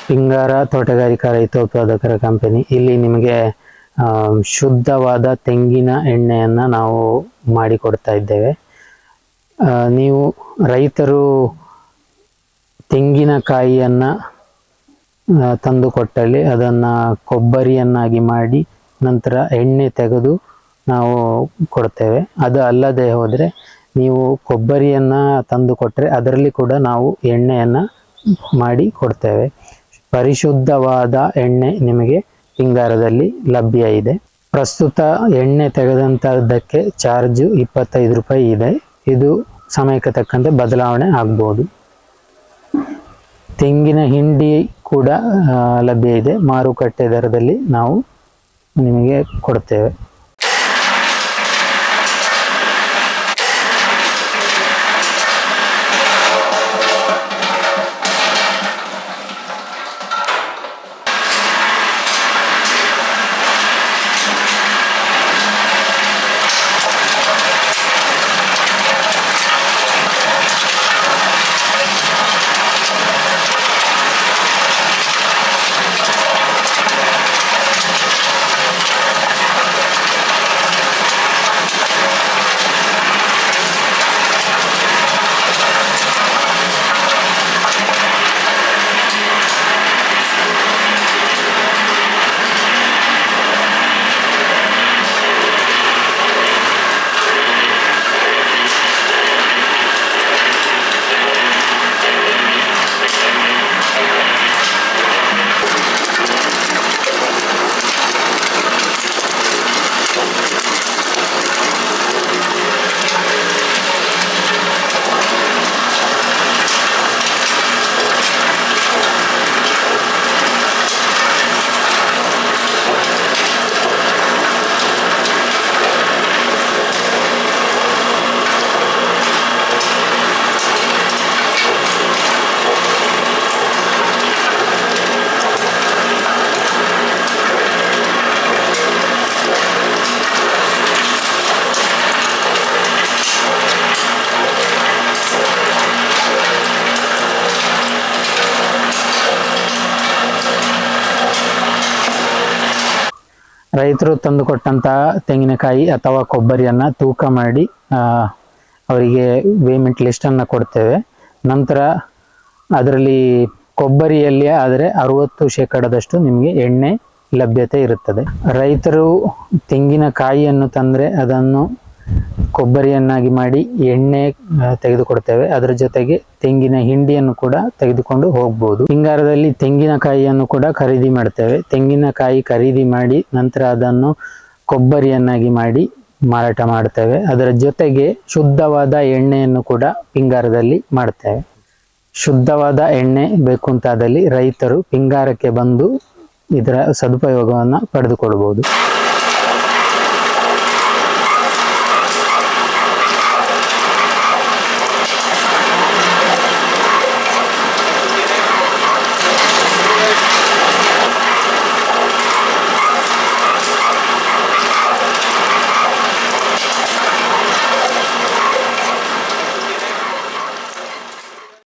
ಪಿಂಗಾರ ತೋಟಗಾರಿಕಾ ರೈತೋತ್ಪಾದಕರ ಕಂಪನಿ. ಇಲ್ಲಿ ನಿಮಗೆ ಶುದ್ಧವಾದ ತೆಂಗಿನ ಎಣ್ಣೆಯನ್ನು ನಾವು ಮಾಡಿಕೊಡ್ತಾ ಇದ್ದೇವೆ. ನೀವು ರೈತರು ತೆಂಗಿನಕಾಯಿಯನ್ನು ತಂದು ಕೊಟ್ಟಲ್ಲಿ ಅದನ್ನು ಕೊಬ್ಬರಿಯನ್ನಾಗಿ ಮಾಡಿ ನಂತರ ಎಣ್ಣೆ ತೆಗೆದು ನಾವು ಕೊಡ್ತೇವೆ. ಅದು ಅಲ್ಲದೆ ಹೋದರೆ ನೀವು ಕೊಬ್ಬರಿಯನ್ನು ತಂದು ಕೊಟ್ಟರೆ ಅದರಲ್ಲಿ ಕೂಡ ನಾವು ಎಣ್ಣೆಯನ್ನು ಮಾಡಿ ಕೊಡ್ತೇವೆ. ಪರಿಶುದ್ಧವಾದ ಎಣ್ಣೆ ನಿಮಗೆ ಪಿಂಗಾರದಲ್ಲಿ ಲಭ್ಯ ಇದೆ. ಪ್ರಸ್ತುತ ಎಣ್ಣೆ ತೆಗೆದಂಥದ್ದಕ್ಕೆ ಚಾರ್ಜು 25 ರೂಪಾಯಿ ಇದೆ. ಇದು ಸಮಯಕ್ಕೆ ತಕ್ಕಂತೆ ಬದಲಾವಣೆ ಆಗ್ಬೋದು. ತೆಂಗಿನ ಹಿಂಡಿ ಕೂಡ ಲಭ್ಯ ಇದೆ. ಮಾರುಕಟ್ಟೆ ದರದಲ್ಲಿ ನಾವು ನಿಮಗೆ ಕೊಡ್ತೇವೆ. ರೈತರು ತಂದುಕೊಟ್ಟಂತಹ ತೆಂಗಿನಕಾಯಿ ಅಥವಾ ಕೊಬ್ಬರಿಯನ್ನು ತೂಕ ಮಾಡಿ ಅವರಿಗೆ ಪೇಮೆಂಟ್ ಲಿಸ್ಟನ್ನು ಕೊಡ್ತೇವೆ. ನಂತರ ಅದರಲ್ಲಿ ಕೊಬ್ಬರಿಯಲ್ಲಿ ಆದರೆ 60% ನಿಮಗೆ ಎಣ್ಣೆ ಲಭ್ಯತೆ ಇರುತ್ತದೆ. ರೈತರು ತೆಂಗಿನಕಾಯಿಯನ್ನು ತಂದರೆ ಅದನ್ನು ಕೊಬ್ಬರಿಯನ್ನಾಗಿ ಮಾಡಿ ಎಣ್ಣೆ ತೆಗೆದುಕೊಡ್ತೇವೆ. ಅದರ ಜೊತೆಗೆ ತೆಂಗಿನ ಹಿಂಡಿಯನ್ನು ಕೂಡ ತೆಗೆದುಕೊಂಡು ಹೋಗ್ಬೋದು. ಪಿಂಗಾರದಲ್ಲಿ ತೆಂಗಿನಕಾಯಿಯನ್ನು ಕೂಡ ಖರೀದಿ ಮಾಡ್ತೇವೆ. ತೆಂಗಿನಕಾಯಿ ಖರೀದಿ ಮಾಡಿ ನಂತರ ಅದನ್ನು ಕೊಬ್ಬರಿಯನ್ನಾಗಿ ಮಾಡಿ ಮಾರಾಟ ಮಾಡ್ತೇವೆ. ಅದರ ಜೊತೆಗೆ ಶುದ್ಧವಾದ ಎಣ್ಣೆಯನ್ನು ಕೂಡ ಪಿಂಗಾರದಲ್ಲಿ ಮಾಡ್ತೇವೆ. ಶುದ್ಧವಾದ ಎಣ್ಣೆ ಬೇಕು ಅಂತಾದಲ್ಲಿ ರೈತರು ಪಿಂಗಾರಕ್ಕೆ ಬಂದು ಇದರ ಸದುಪಯೋಗವನ್ನು ಪಡೆದುಕೊಳ್ಬೋದು.